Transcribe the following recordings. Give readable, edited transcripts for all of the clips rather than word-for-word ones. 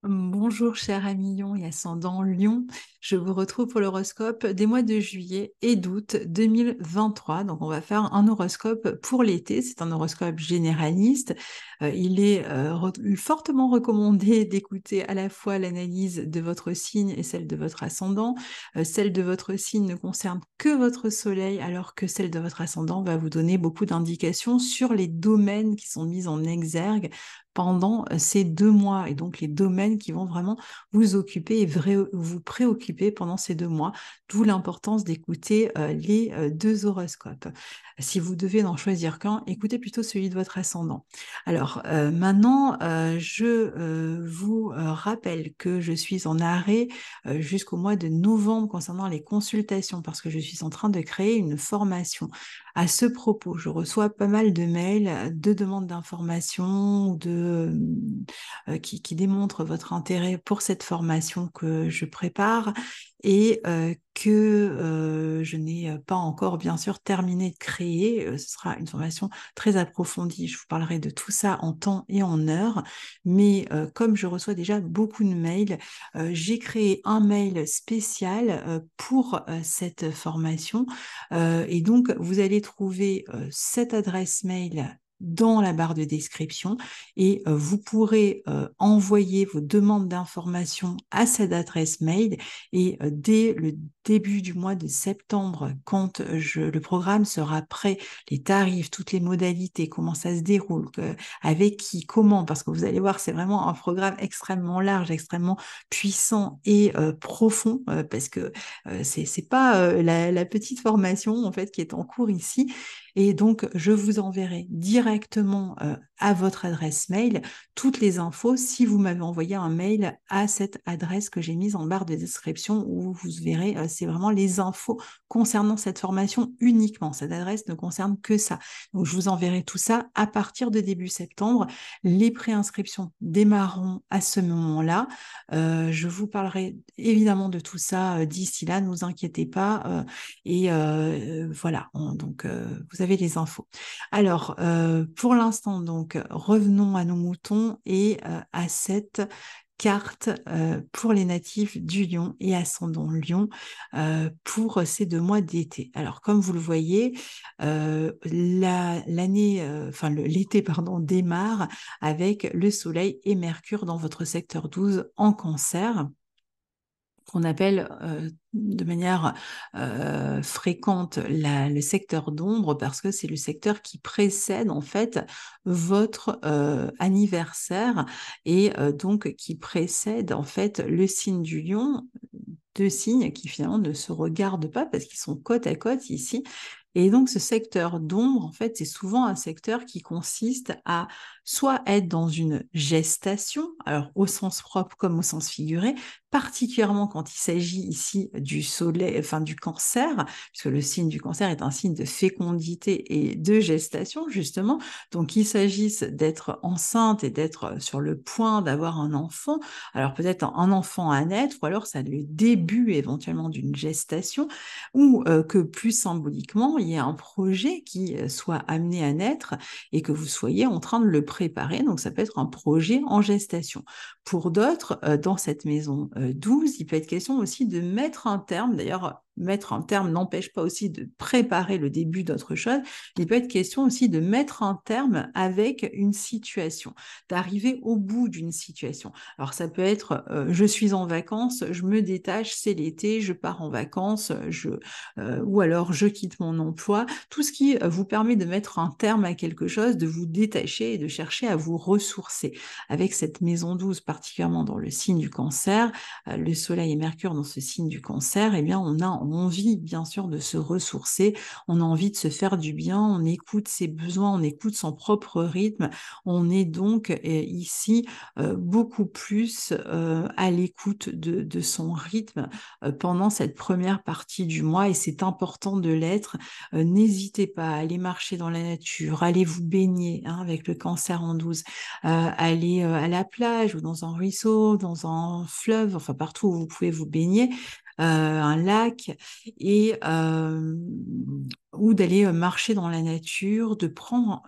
Bonjour cher ami Lion et ascendant Lion, je vous retrouve pour l'horoscope des mois de juillet et d'août 2023. Donc on va faire un horoscope pour l'été, c'est un horoscope généraliste. Il est fortement recommandé d'écouter à la fois l'analyse de votre signe et celle de votre ascendant. Celle de votre signe ne concerne que votre soleil alors que celle de votre ascendant va vous donner beaucoup d'indications sur les domaines qui sont mis en exergue pendant ces 2 mois et donc les domaines qui vont vraiment vous occuper et vous préoccuper pendant ces 2 mois, d'où l'importance d'écouter les deux horoscopes. Si vous devez n'en choisir qu'un, écoutez plutôt celui de votre ascendant. Alors maintenant, je vous rappelle que je suis en arrêt jusqu'au mois de novembre concernant les consultations parce que je suis en train de créer une formation. À ce propos, je reçois pas mal de mails, de demandes d'informations qui démontrent votre intérêt pour cette formation que je prépare et que je n'ai pas encore, bien sûr, terminé de créer. Ce sera une formation très approfondie. Je vous parlerai de tout ça en temps et en heure. Mais comme je reçois déjà beaucoup de mails, j'ai créé un mail spécial pour cette formation et donc, vous allez trouver cette adresse mail dans la barre de description et vous pourrez envoyer vos demandes d'informations à cette adresse mail et dès le début du mois de septembre, quand le programme sera prêt, les tarifs, toutes les modalités, comment ça se déroule, avec qui, comment, parce que vous allez voir, c'est vraiment un programme extrêmement large, extrêmement puissant et profond, parce que c'est pas la petite formation en fait qui est en cours ici. Et donc, je vous enverrai directement à votre adresse mail toutes les infos si vous m'avez envoyé un mail à cette adresse que j'ai mise en barre de description où vous verrez, c'est vraiment les infos concernant cette formation uniquement. Cette adresse ne concerne que ça. Donc, je vous enverrai tout ça à partir de début septembre. Les préinscriptions démarreront à ce moment-là. Je vous parlerai évidemment de tout ça d'ici là, ne vous inquiétez pas. Et voilà, donc vous avez les infos. Alors, pour l'instant, donc, revenons à nos moutons et à cette carte pour les natifs du Lion et ascendant Lion pour ces 2 mois d'été. Alors, comme vous le voyez, l'été, pardon, démarre avec le Soleil et Mercure dans votre secteur 12 en Cancer qu'on appelle de manière fréquente le secteur d'ombre parce que c'est le secteur qui précède en fait votre anniversaire et donc qui précède en fait le signe du lion, deux signes qui finalement ne se regardent pas parce qu'ils sont côte à côte ici. Et donc, ce secteur d'ombre, en fait, c'est souvent un secteur qui consiste à soit être dans une gestation, alors au sens propre comme au sens figuré, particulièrement quand il s'agit ici du soleil, enfin du cancer, puisque le signe du cancer est un signe de fécondité et de gestation, justement. Donc, il s'agisse d'être enceinte et d'être sur le point d'avoir un enfant, alors peut-être un enfant à naître, ou alors ça le début éventuellement d'une gestation, ou que plus symboliquement, il y ait un projet qui soit amené à naître et que vous soyez en train de le préparer. Donc, ça peut être un projet en gestation. Pour d'autres, dans cette maison 12, il peut être question aussi de mettre un terme, d'ailleurs, mettre un terme n'empêche pas aussi de préparer le début d'autre chose, il peut être question aussi de mettre un terme avec une situation, d'arriver au bout d'une situation. Alors ça peut être, je suis en vacances, je me détache, c'est l'été, je pars en vacances, ou alors je quitte mon emploi, tout ce qui vous permet de mettre un terme à quelque chose, de vous détacher et de chercher à vous ressourcer. Avec cette maison 12, particulièrement dans le signe du cancer, le soleil et Mercure dans ce signe du cancer, eh bien on a envie bien sûr de se ressourcer, on a envie de se faire du bien, on écoute ses besoins, on écoute son propre rythme, on est donc ici beaucoup plus à l'écoute de son rythme pendant cette première partie du mois et c'est important de l'être. N'hésitez pas à aller marcher dans la nature, allez vous baigner hein, avec le cancer en 12, aller à la plage ou dans un ruisseau, dans un fleuve, enfin partout où vous pouvez vous baigner. Un lac et ou d'aller marcher dans la nature, de prendre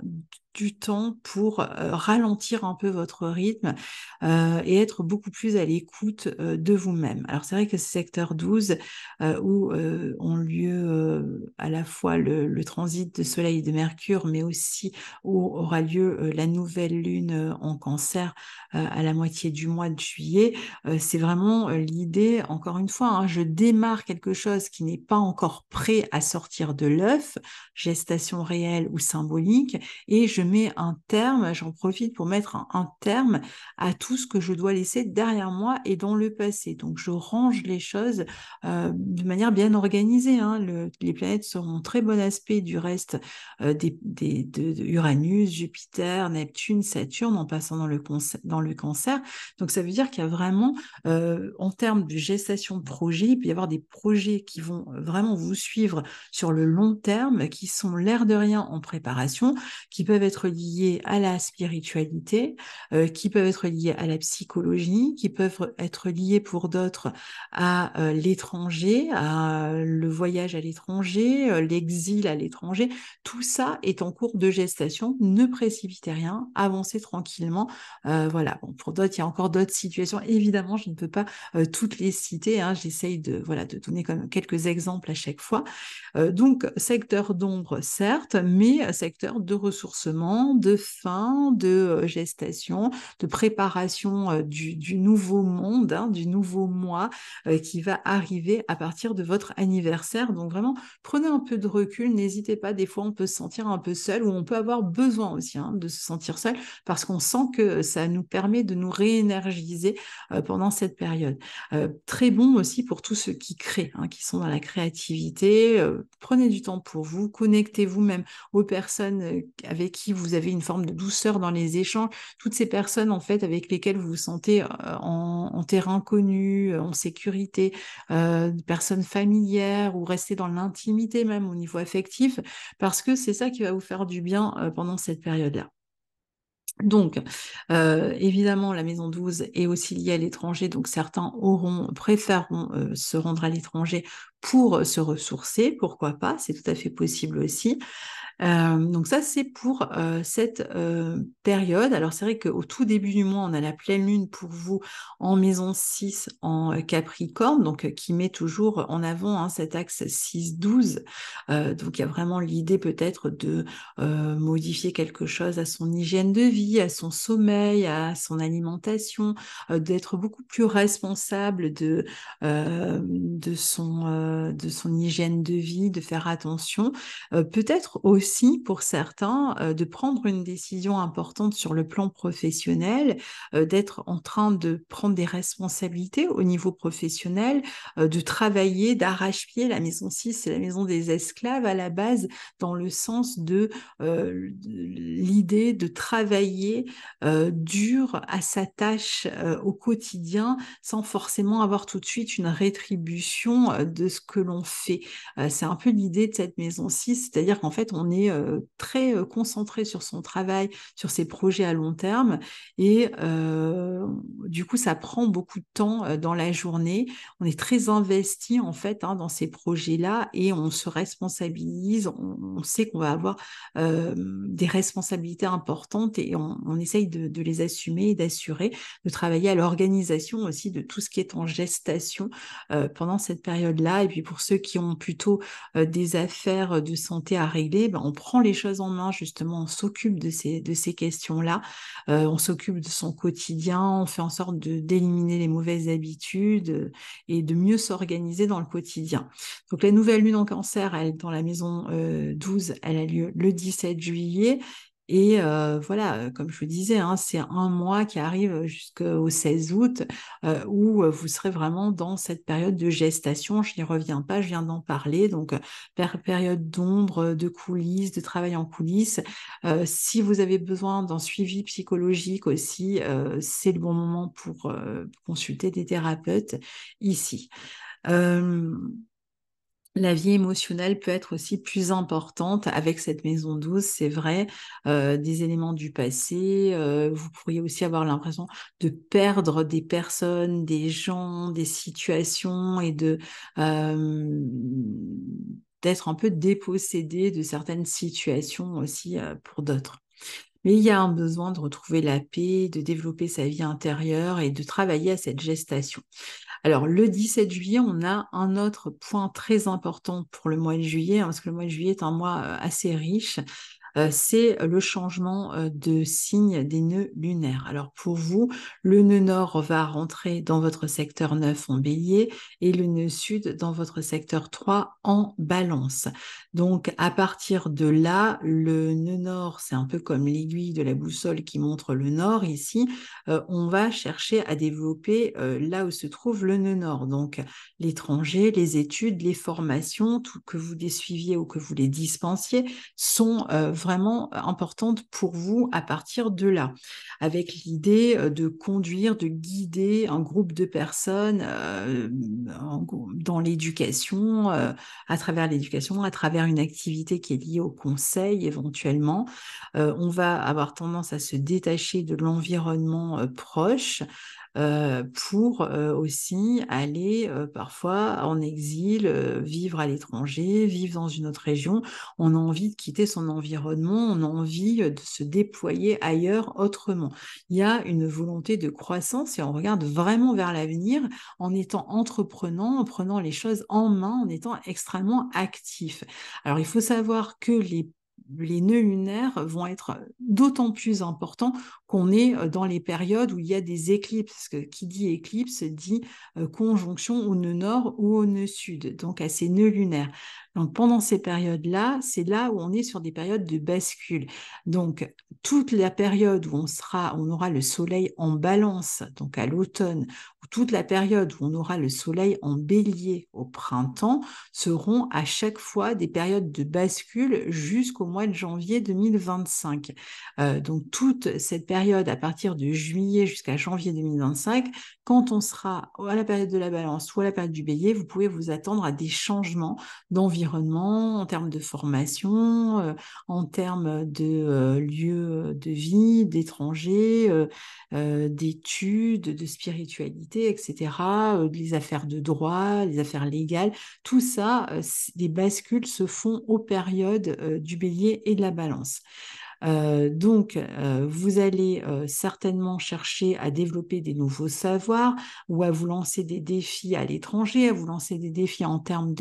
du temps pour ralentir un peu votre rythme et être beaucoup plus à l'écoute de vous-même. Alors c'est vrai que ce secteur 12 où ont lieu à la fois le transit de Soleil et de Mercure, mais aussi où aura lieu la nouvelle lune en Cancer à la moitié du mois de juillet. C'est vraiment l'idée, encore une fois, hein, je démarre quelque chose qui n'est pas encore prêt à sortir de l'œuf, gestation réelle ou symbolique, et je mets un terme, j'en profite pour mettre un terme à tout ce que je dois laisser derrière moi et dans le passé. Donc je range les choses de manière bien organisée, hein. Les planètes seront en très bon aspect du reste de Uranus, Jupiter, Neptune, Saturne, en passant dans le cancer. Donc ça veut dire qu'il y a vraiment, en termes de gestation de projet, il peut y avoir des projets qui vont vraiment vous suivre sur le long terme, qui sont l'air de rien en préparation, qui peuvent être liés à la spiritualité, qui peuvent être liés à la psychologie, qui peuvent être liés pour d'autres à l'étranger, à le voyage à l'étranger, l'exil à l'étranger. Tout ça est en cours de gestation. Ne précipitez rien, avancez tranquillement. Voilà. Bon, pour d'autres, il y a encore d'autres situations. Évidemment, je ne peux pas toutes les citer, hein. J'essaye de donner quand même quelques exemples à chaque fois. Donc, secteur d'ombre, certes, mais secteur de ressourcement, de fin, de gestation, de préparation du nouveau monde, hein, du nouveau mois qui va arriver à partir de votre anniversaire. Donc, vraiment, prenez un peu de recul, n'hésitez pas. Des fois, on peut se sentir un peu seul ou on peut avoir besoin aussi hein, de se sentir seul parce qu'on sent que ça nous permet de nous réénergiser pendant cette période. Très bon aussi pour tous ceux qui créent, hein, qui sont dans la créativité. Prenez du temps pour vous, connectez-vous même aux personnes avec qui vous avez une forme de douceur dans les échanges. Toutes ces personnes en fait avec lesquelles vous vous sentez en terrain connu, en sécurité, personnes familières ou rester dans l'intimité même au niveau affectif, parce que c'est ça qui va vous faire du bien pendant cette période-là. Donc, évidemment, la maison 12 est aussi liée à l'étranger, donc certains préféreront se rendre à l'étranger pour se ressourcer, pourquoi pas, c'est tout à fait possible aussi. Donc ça, c'est pour cette période. Alors c'est vrai qu'au tout début du mois, on a la pleine lune pour vous en maison 6 en Capricorne, donc qui met toujours en avant hein, cet axe 6-12. Donc il y a vraiment l'idée peut-être de modifier quelque chose à son hygiène de vie, à son sommeil, à son alimentation, d'être beaucoup plus responsable de son hygiène de vie, de faire attention. Peut-être aussi pour certains de prendre une décision importante sur le plan professionnel, d'être en train de prendre des responsabilités au niveau professionnel, de travailler d'arrache-pied. La maison 6, c'est la maison des esclaves à la base, dans le sens de l'idée de travailler dur à sa tâche au quotidien sans forcément avoir tout de suite une rétribution de ce que l'on fait. C'est un peu l'idée de cette maison 6, c'est-à-dire qu'en fait, on est très concentré sur son travail, sur ses projets à long terme, et du coup, ça prend beaucoup de temps dans la journée. On est très investi en fait hein, dans ces projets-là et on se responsabilise, on sait qu'on va avoir des responsabilités importantes et on essaye de les assumer et d'assurer, de travailler à l'organisation aussi de tout ce qui est en gestation pendant cette période-là. Et puis pour ceux qui ont plutôt des affaires de santé à régler, ben, on prend les choses en main justement, on s'occupe de ces questions-là, on s'occupe de son quotidien, on fait en sorte d'éliminer les mauvaises habitudes et de mieux s'organiser dans le quotidien. Donc la nouvelle lune en cancer, elle, dans la maison 12, elle a lieu le 17 juillet. Et voilà, comme je vous disais, hein, c'est un mois qui arrive jusqu'au 16 août où vous serez vraiment dans cette période de gestation. Je n'y reviens pas, je viens d'en parler. Donc, période d'ombre, de coulisses, de travail en coulisses. Si vous avez besoin d'un suivi psychologique aussi, c'est le bon moment pour consulter des thérapeutes ici. Euh, La vie émotionnelle peut être aussi plus importante avec cette maison 12, c'est vrai, des éléments du passé. Vous pourriez aussi avoir l'impression de perdre des personnes, des gens, des situations et d'être un peu dépossédé de certaines situations aussi pour d'autres. Mais il y a un besoin de retrouver la paix, de développer sa vie intérieure et de travailler à cette gestation. Alors, le 17 juillet, on a un autre point très important pour le mois de juillet, hein, parce que le mois de juillet est un mois assez riche. C'est le changement de signe des nœuds lunaires. Alors pour vous, le nœud nord va rentrer dans votre secteur 9 en bélier et le nœud sud dans votre secteur 3 en balance. Donc à partir de là, le nœud nord, c'est un peu comme l'aiguille de la boussole qui montre le nord ici. On va chercher à développer là où se trouve le nœud nord. Donc l'étranger, les études, les formations, tout que vous les suiviez ou que vous les dispensiez, sont vraiment importantes pour vous à partir de là, avec l'idée de conduire, de guider un groupe de personnes dans l'éducation, à travers une activité qui est liée au conseil éventuellement. On va avoir tendance à se détacher de l'environnement proche pour aussi aller parfois en exil, vivre à l'étranger, vivre dans une autre région. On a envie de quitter son environnement, on a envie de se déployer ailleurs autrement. Il y a une volonté de croissance et on regarde vraiment vers l'avenir en étant entreprenant, en prenant les choses en main, en étant extrêmement actif. Alors il faut savoir que les nœuds lunaires vont être d'autant plus importants qu'on est dans les périodes où il y a des éclipses. Parce que qui dit éclipse dit conjonction au nœud nord ou au nœud sud, donc à ces nœuds lunaires. Donc pendant ces périodes-là, c'est là où on est sur des périodes de bascule. Donc toute la période où on aura le soleil en balance, donc à l'automne, ou toute la période où on aura le soleil en bélier au printemps, seront à chaque fois des périodes de bascule jusqu'au mois de janvier 2025. Donc toute cette période à partir de juillet jusqu'à janvier 2025, quand on sera à la période de la balance ou à la période du bélier, vous pouvez vous attendre à des changements d'environnement, en termes de formation, en termes de lieux de vie, d'étrangers, d'études, de spiritualité, etc., les affaires de droit, les affaires légales, tout ça, les bascules se font aux périodes du bélier et de la balance. Donc, vous allez certainement chercher à développer des nouveaux savoirs ou à vous lancer des défis à l'étranger, à vous lancer des défis en termes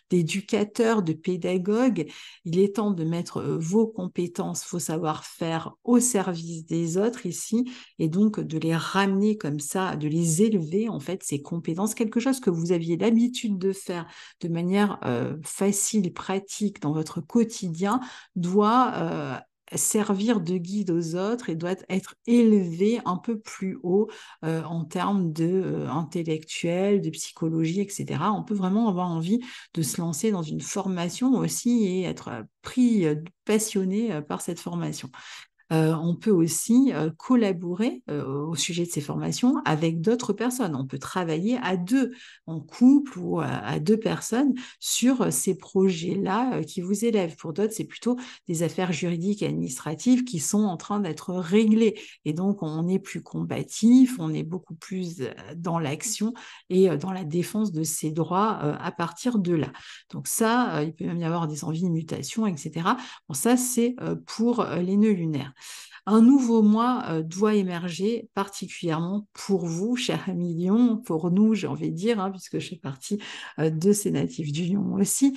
d'éducateur, de pédagogue. Il est temps de mettre vos compétences, vos savoir-faire au service des autres ici et donc de les ramener comme ça, de les élever en fait, ces compétences, quelque chose que vous aviez l'habitude de faire de manière facile, pratique dans votre quotidien doit servir de guide aux autres et doit être élevé un peu plus haut en termes de intellectuel, de psychologie, etc. On peut vraiment avoir envie de se lancer dans une formation aussi et être pris, passionné par cette formation. On peut aussi collaborer au sujet de ces formations avec d'autres personnes. On peut travailler à deux, en couple ou à deux personnes sur ces projets-là qui vous élèvent. Pour d'autres, c'est plutôt des affaires juridiques et administratives qui sont en train d'être réglées. Et donc, on est plus combatif, on est beaucoup plus dans l'action et dans la défense de ses droits à partir de là. Donc ça, il peut même y avoir des envies de mutation, etc. Bon, ça, c'est pour les nœuds lunaires. Un nouveau moi doit émerger particulièrement pour vous, cher ami Lion, pour nous, j'ai envie de dire, hein, puisque je fais partie de ces natifs du Lion aussi.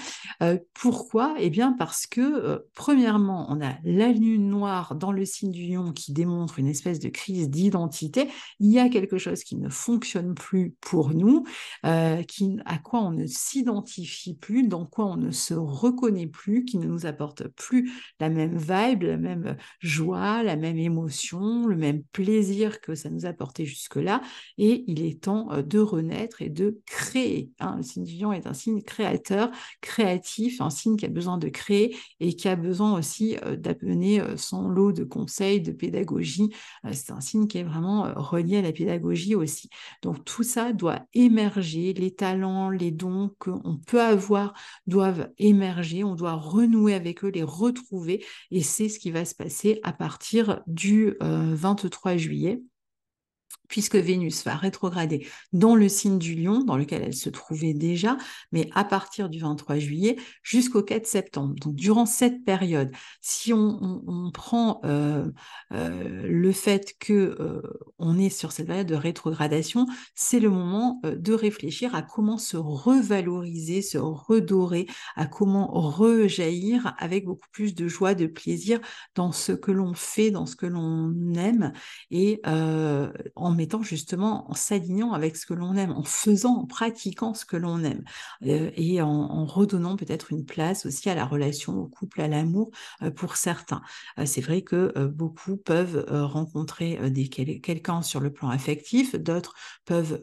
Pourquoi? Eh bien parce que, premièrement, on a la lune noire dans le signe du Lion qui démontre une espèce de crise d'identité. Il y a quelque chose qui ne fonctionne plus pour nous, à quoi on ne s'identifie plus, dans quoi on ne se reconnaît plus, qui ne nous apporte plus la même vibe, la même joie, la même émotion, le même plaisir que ça nous a apporté jusque-là, et il est temps de renaître et de créer. Hein. Le signe du lion est un signe créateur, créatif, un signe qui a besoin de créer et qui a besoin aussi d'amener son lot de conseils, de pédagogie. C'est un signe qui est vraiment relié à la pédagogie aussi. Donc tout ça doit émerger, les talents, les dons qu'on peut avoir doivent émerger, on doit renouer avec eux, les retrouver, et c'est ce qui va se passer à partir du 23 juillet, puisque Vénus va rétrograder dans le signe du Lion, dans lequel elle se trouvait déjà, mais à partir du 23 juillet jusqu'au 4 septembre. Donc, durant cette période, si on prend le fait que on est sur cette période de rétrogradation, c'est le moment de réfléchir à comment se revaloriser, se redorer, à comment rejaillir avec beaucoup plus de joie, de plaisir dans ce que l'on fait, dans ce que l'on aime, et en mettant justement, en s'alignant avec ce que l'on aime, en faisant, en pratiquant ce que l'on aime, et en redonnant peut-être une place aussi à la relation, au couple, à l'amour pour certains. C'est vrai que beaucoup peuvent rencontrer quelqu'un sur le plan affectif, d'autres peuvent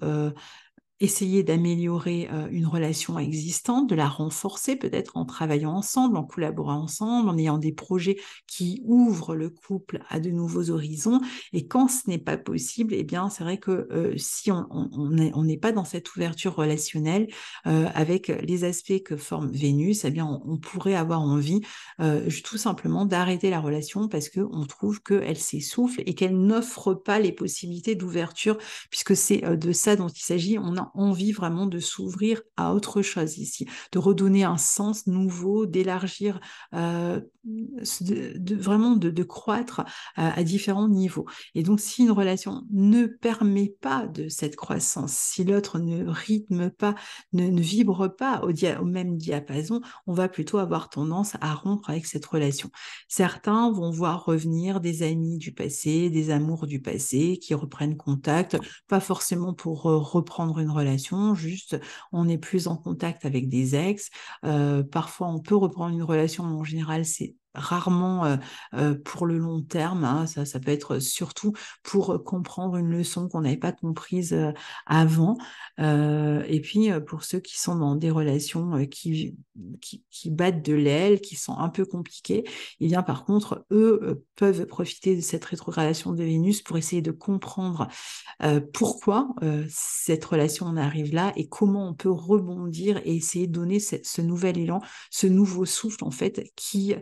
essayer d'améliorer une relation existante, de la renforcer peut-être en travaillant ensemble, en collaborant ensemble, en ayant des projets qui ouvrent le couple à de nouveaux horizons. Et quand ce n'est pas possible, eh bien, c'est vrai que si on n'est pas dans cette ouverture relationnelle avec les aspects que forme Vénus, eh bien, on pourrait avoir envie tout simplement d'arrêter la relation parce qu'on trouve qu'elle s'essouffle et qu'elle n'offre pas les possibilités d'ouverture, puisque c'est de ça dont il s'agit. On a envie vraiment de s'ouvrir à autre chose ici, de redonner un sens nouveau, d'élargir, vraiment de croître à différents niveaux. Et donc, si une relation ne permet pas de cette croissance, si l'autre ne rythme pas, ne vibre pas au même diapason, on va plutôt avoir tendance à rompre avec cette relation. Certains vont voir revenir des amis du passé, des amours du passé qui reprennent contact, pas forcément pour reprendre une relation, juste on n'est plus en contact avec des ex. Parfois on peut reprendre une relation, mais en général c'est rarement pour le long terme. Hein. Ça peut être surtout pour comprendre une leçon qu'on n'avait pas comprise avant. Et puis pour ceux qui sont dans des relations qui battent de l'aile, qui sont un peu compliquées, et bien par contre, eux peuvent profiter de cette rétrogradation de Vénus pour essayer de comprendre pourquoi cette relation en arrive là et comment on peut rebondir et essayer de donner ce nouvel élan, ce nouveau souffle en fait qui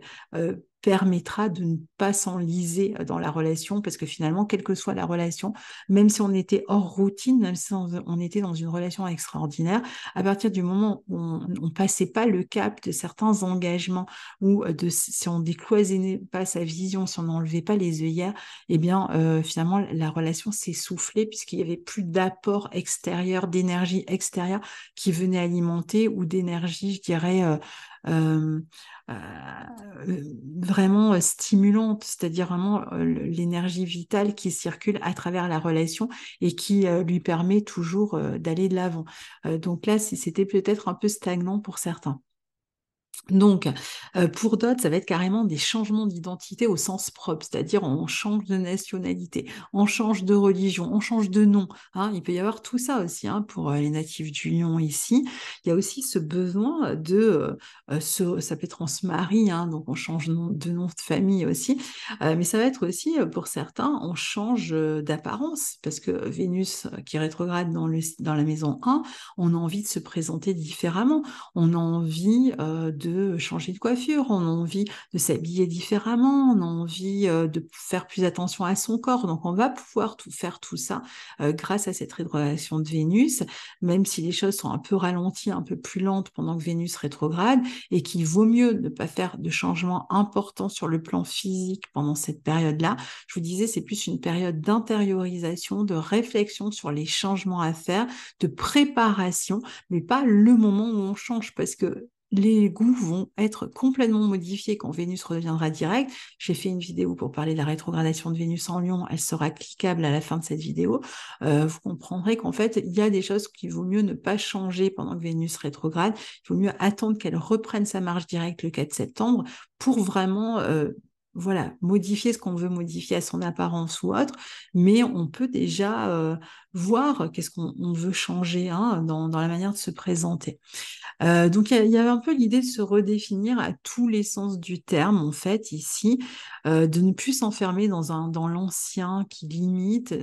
permettra de ne pas s'enliser dans la relation, parce que finalement, quelle que soit la relation, même si on était hors routine, même si on était dans une relation extraordinaire, à partir du moment où on passait pas le cap de certains engagements, ou si on décloisonnait pas sa vision, si on n'enlevait pas les œillères, eh bien finalement la relation s'essoufflait puisqu'il y avait plus d'apport extérieur, d'énergie extérieure qui venait alimenter, ou d'énergie, je dirais, euh, vraiment stimulante, c'est-à-dire vraiment l'énergie vitale qui circule à travers la relation et qui lui permet toujours d'aller de l'avant. Donc là, c'était peut-être un peu stagnant pour certains. Donc, pour d'autres, ça va être carrément des changements d'identité au sens propre, c'est-à-dire on change de nationalité, on change de religion, on change de nom. Hein. Il peut y avoir tout ça aussi hein, pour les natifs du Lion ici. Il y a aussi ce besoin ça peut être on se marie, hein, donc on change de nom de famille aussi, mais ça va être aussi pour certains, on change d'apparence, parce que Vénus qui rétrograde dans la maison 1, on a envie de se présenter différemment, on a envie de changer de coiffure, on a envie de s'habiller différemment, on a envie de faire plus attention à son corps. Donc, on va pouvoir faire tout ça grâce à cette rétrogradation de Vénus, même si les choses sont un peu ralenties, un peu plus lentes pendant que Vénus rétrograde, et qu'il vaut mieux ne pas faire de changements importants sur le plan physique pendant cette période-là. Je vous disais, c'est plus une période d'intériorisation, de réflexion sur les changements à faire, de préparation, mais pas le moment où on change, parce que les goûts vont être complètement modifiés quand Vénus redeviendra direct. J'ai fait une vidéo pour parler de la rétrogradation de Vénus en Lion. Elle sera cliquable à la fin de cette vidéo. Vous comprendrez qu'en fait, il y a des choses qu'il vaut mieux ne pas changer pendant que Vénus rétrograde. Il vaut mieux attendre qu'elle reprenne sa marche directe le 4 septembre pour vraiment voilà, modifier ce qu'on veut modifier à son apparence ou autre, mais on peut déjà voir qu'est-ce qu'on veut changer hein, dans la manière de se présenter. Donc, il y avait un peu l'idée de se redéfinir à tous les sens du terme, en fait, ici, de ne plus s'enfermer dans l'ancien qui limite,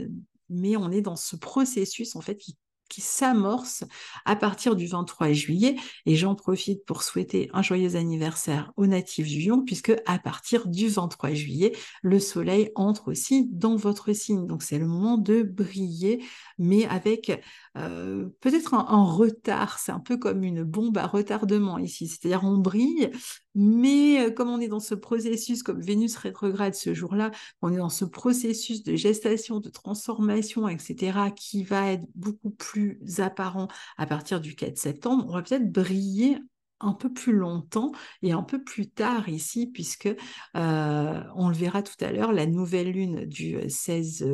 mais on est dans ce processus, en fait, qui s'amorce à partir du 23 juillet. Et j'en profite pour souhaiter un joyeux anniversaire aux natifs du Lion, puisque à partir du 23 juillet, le soleil entre aussi dans votre signe. Donc, c'est le moment de briller, mais avec peut-être un retard, c'est un peu comme une bombe à retardement ici, c'est-à-dire on brille, mais comme on est dans ce processus, comme Vénus rétrograde ce jour-là, on est dans ce processus de gestation, de transformation, etc., qui va être beaucoup plus apparent à partir du 4 septembre, on va peut-être briller un peu plus longtemps et un peu plus tard ici, puisque on le verra tout à l'heure, la nouvelle lune du 16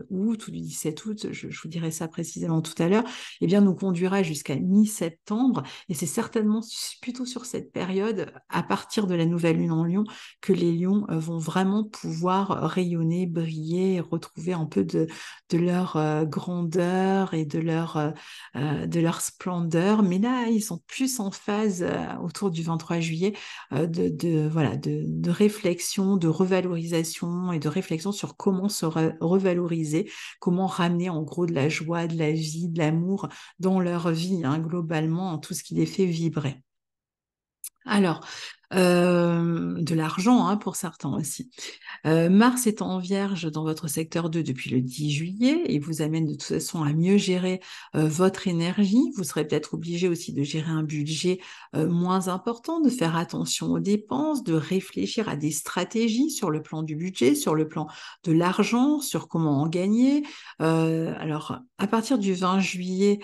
août ou du 17 août, je vous dirai ça précisément tout à l'heure, eh bien, nous conduira jusqu'à mi-septembre. Et c'est certainement plutôt sur cette période, à partir de la nouvelle lune en Lion, que les lions vont vraiment pouvoir rayonner, briller, retrouver un peu de leur grandeur et de leur splendeur. Mais là, ils sont plus en phase autour du 23 juillet voilà, de réflexion, de revalorisation et de réflexion sur comment se revaloriser, comment ramener en gros de la joie, de la vie, de l'amour dans leur vie, hein, globalement, tout ce qui les fait vibrer. Alors, de l'argent hein, pour certains aussi. Mars est en Vierge dans votre secteur 2 depuis le 10 juillet et vous amène de toute façon à mieux gérer votre énergie. Vous serez peut-être obligé aussi de gérer un budget moins important, de faire attention aux dépenses, de réfléchir à des stratégies sur le plan du budget, sur le plan de l'argent, sur comment en gagner. Alors, à partir du 20 juillet,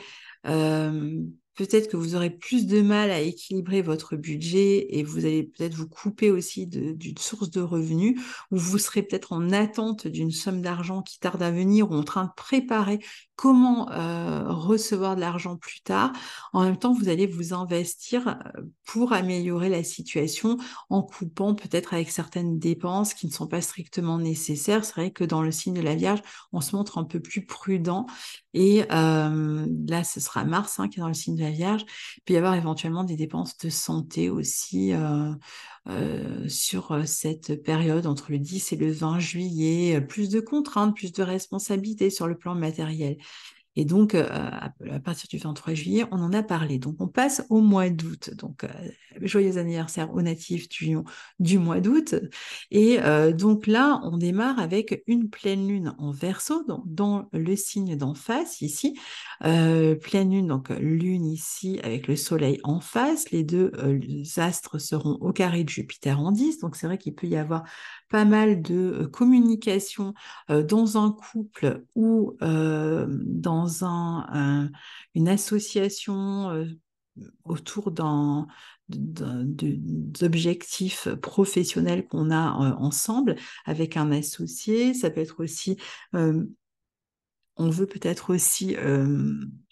euh, peut-être que vous aurez plus de mal à équilibrer votre budget et vous allez peut-être vous couper aussi d'une source de revenus ou vous serez peut-être en attente d'une somme d'argent qui tarde à venir ou en train de préparer comment recevoir de l'argent plus tard. En même temps, vous allez vous investir pour améliorer la situation en coupant peut-être avec certaines dépenses qui ne sont pas strictement nécessaires. C'est vrai que dans le signe de la Vierge, on se montre un peu plus prudent et là, ce sera Mars hein, qui est dans le signe de la Vierge. Il peut y avoir éventuellement des dépenses de santé aussi sur cette période entre le 10 et le 20 juillet. Plus de contraintes, plus de responsabilités sur le plan matériel. Et donc, à partir du 23 juillet, on en a parlé. Donc, on passe au mois d'août. Donc, joyeux anniversaire aux natifs du mois d'août. Et donc là, on démarre avec une pleine lune en Verseau, donc dans le signe d'en face, ici. Pleine lune, donc lune ici, avec le soleil en face. Les deux astres seront au carré de Jupiter en 10. Donc, c'est vrai qu'il peut y avoir pas mal de communication dans un couple ou dans une association autour d'objectifs professionnels qu'on a ensemble avec un associé. Ça peut être aussi on veut peut-être aussi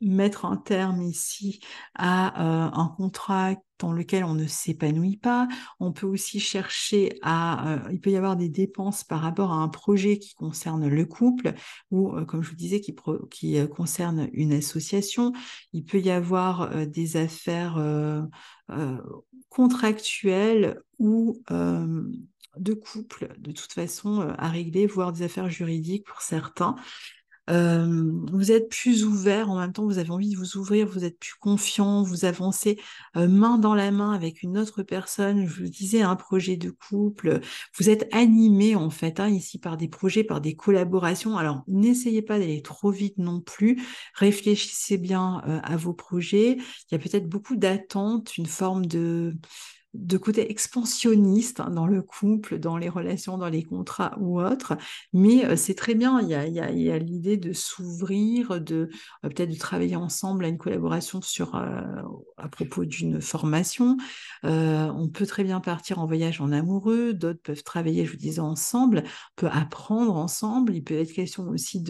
mettre un terme ici à un contrat dans lequel on ne s'épanouit pas. On peut aussi chercher il peut y avoir des dépenses par rapport à un projet qui concerne le couple ou, comme je vous disais, qui concerne une association. Il peut y avoir des affaires euh, contractuelles ou de couple, de toute façon, à régler, voire des affaires juridiques pour certains. Vous êtes plus ouvert, en même temps vous avez envie de vous ouvrir, vous êtes plus confiant, vous avancez main dans la main avec une autre personne, je vous disais un projet de couple, vous êtes animé en fait hein, ici par des projets, par des collaborations, alors n'essayez pas d'aller trop vite non plus, réfléchissez bien à vos projets, il y a peut-être beaucoup d'attentes, une forme de côté expansionniste hein, dans le couple, dans les relations, dans les contrats ou autres. Mais c'est très bien, il y a l'idée de s'ouvrir, de peut-être de travailler ensemble à une collaboration à propos d'une formation. On peut très bien partir en voyage en amoureux, d'autres peuvent travailler, je vous disais, ensemble, on peut apprendre ensemble. Il peut être question aussi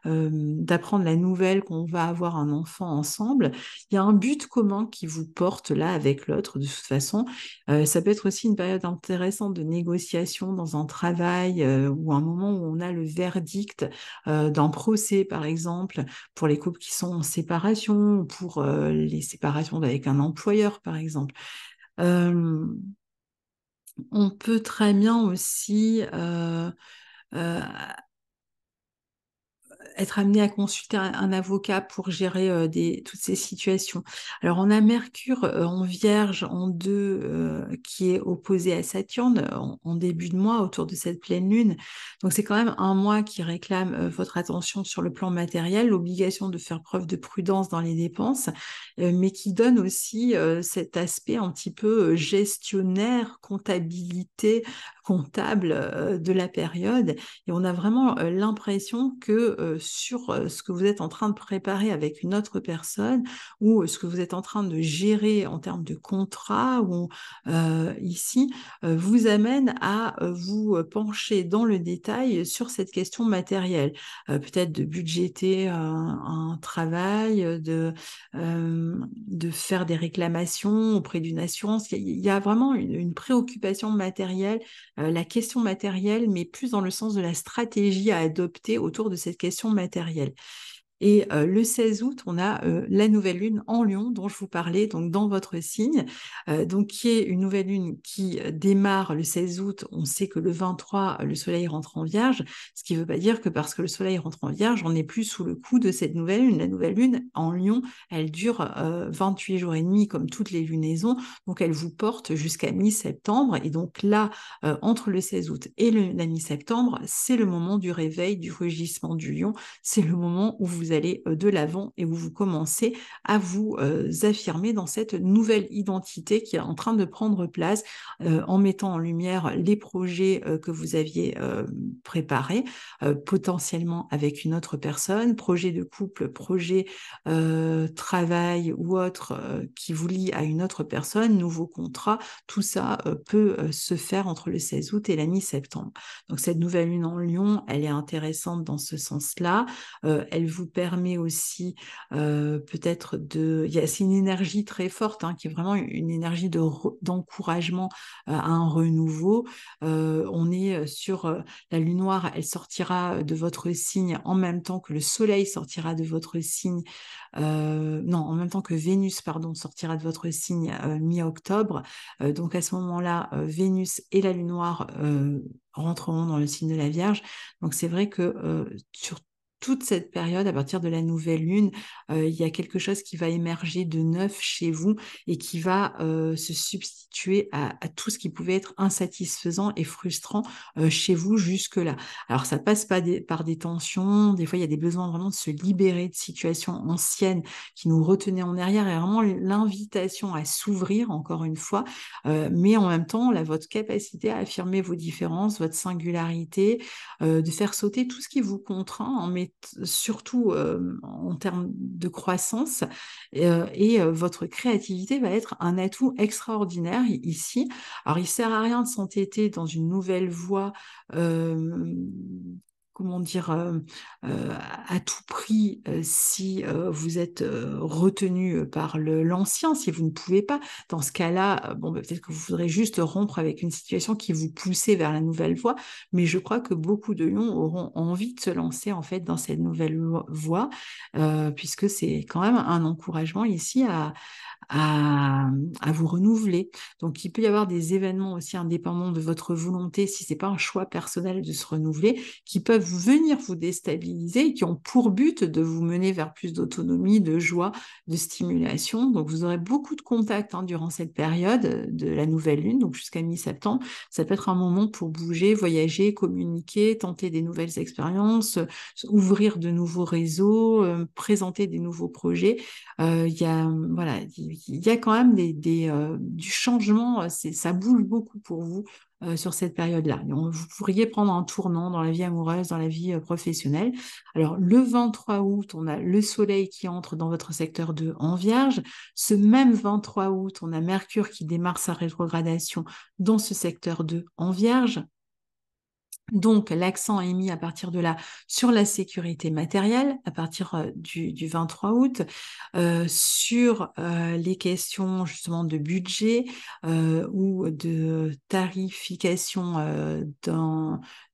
d'apprendre la nouvelle qu'on va avoir un enfant ensemble. Il y a un but commun qui vous porte là avec l'autre de toute façon Ça peut être aussi une période intéressante de négociation dans un travail ou un moment où on a le verdict d'un procès, par exemple, pour les couples qui sont en séparation ou pour les séparations avec un employeur, par exemple. Euh, on peut très bien aussi euh, être amené à consulter un avocat pour gérer toutes ces situations. Alors, on a Mercure en Vierge en 2 qui est opposé à Saturne en début de mois autour de cette pleine lune. Donc, c'est quand même un mois qui réclame votre attention sur le plan matériel, l'obligation de faire preuve de prudence dans les dépenses, mais qui donne aussi cet aspect un petit peu gestionnaire, comptabilité, comptable de la période. Et on a vraiment l'impression que sur ce que vous êtes en train de préparer avec une autre personne ou ce que vous êtes en train de gérer en termes de contrat ou ici vous amène à vous pencher dans le détail sur cette question matérielle. Peut-être de budgéter un travail, de faire des réclamations auprès d'une assurance. Il y a vraiment une préoccupation matérielle, la question matérielle, mais plus dans le sens de la stratégie à adopter autour de cette question matérielle. Et le 16 août, on a la nouvelle lune en Lion dont je vous parlais, donc dans votre signe, donc qui est une nouvelle lune qui démarre le 16 août. On sait que le 23, le soleil rentre en Vierge, ce qui ne veut pas dire que parce que le soleil rentre en Vierge, on n'est plus sous le coup de cette nouvelle lune. La nouvelle lune en Lion, elle dure 28 jours et demi comme toutes les lunaisons, donc elle vous porte jusqu'à mi-septembre. Et donc là, entre le 16 août et la mi-septembre, c'est le moment du réveil, du rugissement du lion, c'est le moment où vous allez de l'avant et où vous commencez à vous affirmer dans cette nouvelle identité qui est en train de prendre place en mettant en lumière les projets que vous aviez préparés, potentiellement avec une autre personne, projet de couple, projet travail ou autre qui vous lie à une autre personne, nouveau contrat, tout ça peut se faire entre le 16 août et la mi-septembre. Donc cette nouvelle lune en Lion, elle est intéressante dans ce sens-là. Elle vous permet aussi peut-être de... C'est une énergie très forte, hein, qui est vraiment une énergie d'encouragement à un renouveau. On est sur la lune noire, elle sortira de votre signe en même temps que le soleil sortira de votre signe. Non, en même temps que Vénus, pardon, sortira de votre signe mi-octobre. Donc à ce moment-là, Vénus et la lune noire rentreront dans le signe de la Vierge. Donc c'est vrai que sur toute cette période, à partir de la nouvelle lune, il y a quelque chose qui va émerger de neuf chez vous et qui va se substituer à tout ce qui pouvait être insatisfaisant et frustrant chez vous jusque-là. Alors, ça passe pas par des tensions, des fois, il y a des besoins vraiment de se libérer de situations anciennes qui nous retenaient en arrière et vraiment l'invitation à s'ouvrir, encore une fois, mais en même temps, là, votre capacité à affirmer vos différences, votre singularité, de faire sauter tout ce qui vous contraint, mais surtout en termes de croissance. Votre créativité va être un atout extraordinaire ici. Alors, il ne sert à rien de s'entêter dans une nouvelle voie. Euh, Comment dire, à tout prix si vous êtes retenu par l'ancien, si vous ne pouvez pas. Dans ce cas-là, bon, peut-être que vous voudrez juste rompre avec une situation qui vous poussait vers la nouvelle voie, mais je crois que beaucoup de lions auront envie de se lancer en fait dans cette nouvelle voie, puisque c'est quand même un encouragement ici à, à vous renouveler. Donc, il peut y avoir des événements aussi indépendants de votre volonté, si ce n'est pas un choix personnel de se renouveler, qui peuvent venir vous déstabiliser et qui ont pour but de vous mener vers plus d'autonomie, de joie, de stimulation. Donc, vous aurez beaucoup de contacts durant cette période de la nouvelle lune, donc jusqu'à mi-septembre. Ça peut être un moment pour bouger, voyager, communiquer, tenter des nouvelles expériences, ouvrir de nouveaux réseaux, présenter des nouveaux projets. Voilà, il y a quand même du changement, ça bouge beaucoup pour vous sur cette période-là. Vous pourriez prendre un tournant dans la vie amoureuse, dans la vie professionnelle. Alors, le 23 août, on a le soleil qui entre dans votre secteur 2 en Vierge. Ce même 23 août, on a Mercure qui démarre sa rétrogradation dans ce secteur 2 en Vierge. Donc, l'accent est mis à partir de là sur la sécurité matérielle, à partir du 23 août, sur les questions justement de budget ou de tarification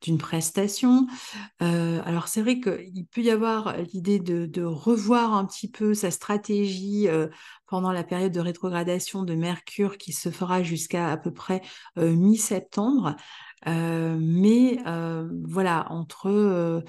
d'une prestation. Alors c'est vrai qu'il peut y avoir l'idée de revoir un petit peu sa stratégie pendant la période de rétrogradation de Mercure qui se fera jusqu'à à peu près mi-septembre. Mais voilà, entre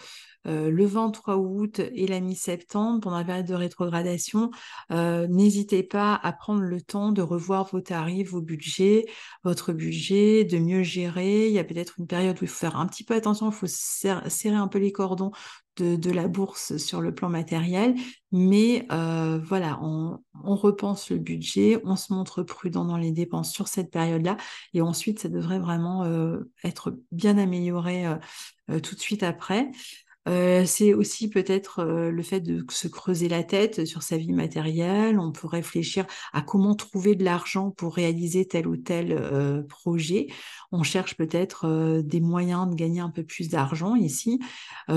le 23 août et la mi-septembre, pendant la période de rétrogradation, n'hésitez pas à prendre le temps de revoir vos tarifs, vos budgets, votre budget, de mieux gérer. Il y a peut-être une période où il faut faire un petit peu attention, il faut serrer un peu les cordons de la bourse sur le plan matériel, mais voilà, on repense le budget, on se montre prudent dans les dépenses sur cette période-là, et ensuite ça devrait vraiment être bien amélioré tout de suite après. C'est aussi peut-être le fait de se creuser la tête sur sa vie matérielle. On peut réfléchir à comment trouver de l'argent pour réaliser tel ou tel projet. On cherche peut-être des moyens de gagner un peu plus d'argent ici,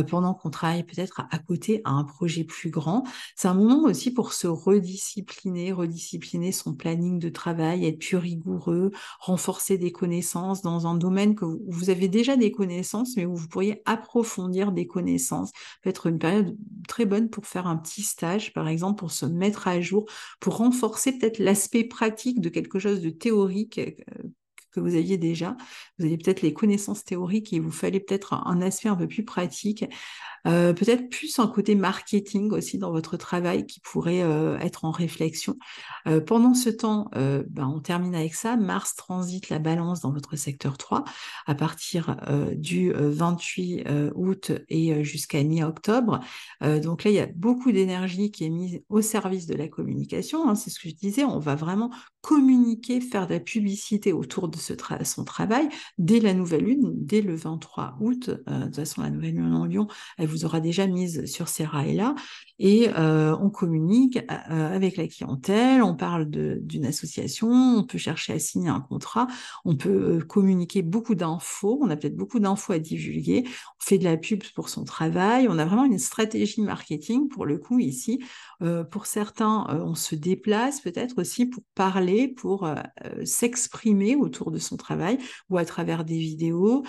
pendant qu'on travaille peut-être à côté à un projet plus grand. C'est un moment aussi pour se rediscipliner son planning de travail, être plus rigoureux, renforcer des connaissances dans un domaine où vous avez déjà des connaissances, mais où vous pourriez approfondir des connaissances. Peut être une période très bonne pour faire un petit stage, par exemple, pour se mettre à jour, pour renforcer peut-être l'aspect pratique de quelque chose de théorique que vous aviez déjà. Vous aviez peut-être les connaissances théoriques et il vous fallait peut-être un aspect un peu plus pratique. Peut-être plus un côté marketing aussi dans votre travail qui pourrait être en réflexion. Pendant ce temps, on termine avec ça. Mars transite la balance dans votre secteur 3 à partir du 28 août et jusqu'à mi-octobre. Donc là, il y a beaucoup d'énergie qui est mise au service de la communication, hein, c'est ce que je disais. On va vraiment communiquer, faire de la publicité autour de son travail dès la nouvelle lune, dès le 23 août. De toute façon, la nouvelle lune en Lion, elle vous aura déjà mise sur ces rails-là. Et on communique avec la clientèle, on parle d'une association, on peut chercher à signer un contrat, on peut communiquer beaucoup d'infos, on a peut-être beaucoup d'infos à divulguer, on fait de la pub pour son travail, on a vraiment une stratégie marketing pour le coup ici. Pour certains, on se déplace peut-être aussi pour parler, pour s'exprimer autour de son travail ou à travers des vidéos.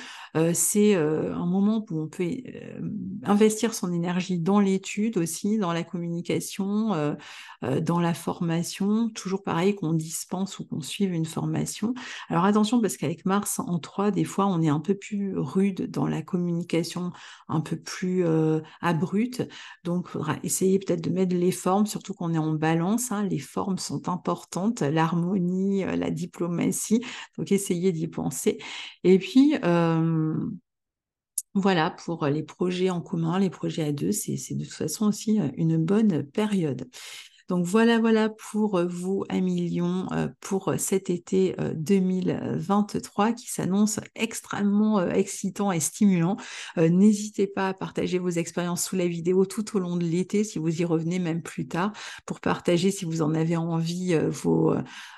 C'est un moment où on peut investir son énergie dans l'étude aussi, dans la communication, dans la formation, toujours pareil qu'on dispense ou qu'on suive une formation. Alors attention parce qu'avec Mars en 3, des fois on est un peu plus rude dans la communication, un peu plus abrupte, donc il faudra essayer peut-être de mettre les formes, surtout qu'on est en balance, hein, les formes sont importantes, l'harmonie, la diplomatie, donc essayez d'y penser. Et puis, voilà, pour les projets en commun, les projets à deux, c'est de toute façon aussi une bonne période. Donc voilà pour vous, amis Lion, pour cet été 2023 qui s'annonce extrêmement excitant et stimulant. N'hésitez pas à partager vos expériences sous la vidéo tout au long de l'été, si vous y revenez même plus tard, pour partager si vous en avez envie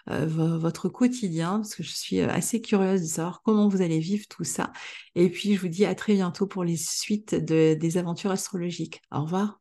votre quotidien, parce que je suis assez curieuse de savoir comment vous allez vivre tout ça. Et puis je vous dis à très bientôt pour les suites des aventures astrologiques. Au revoir.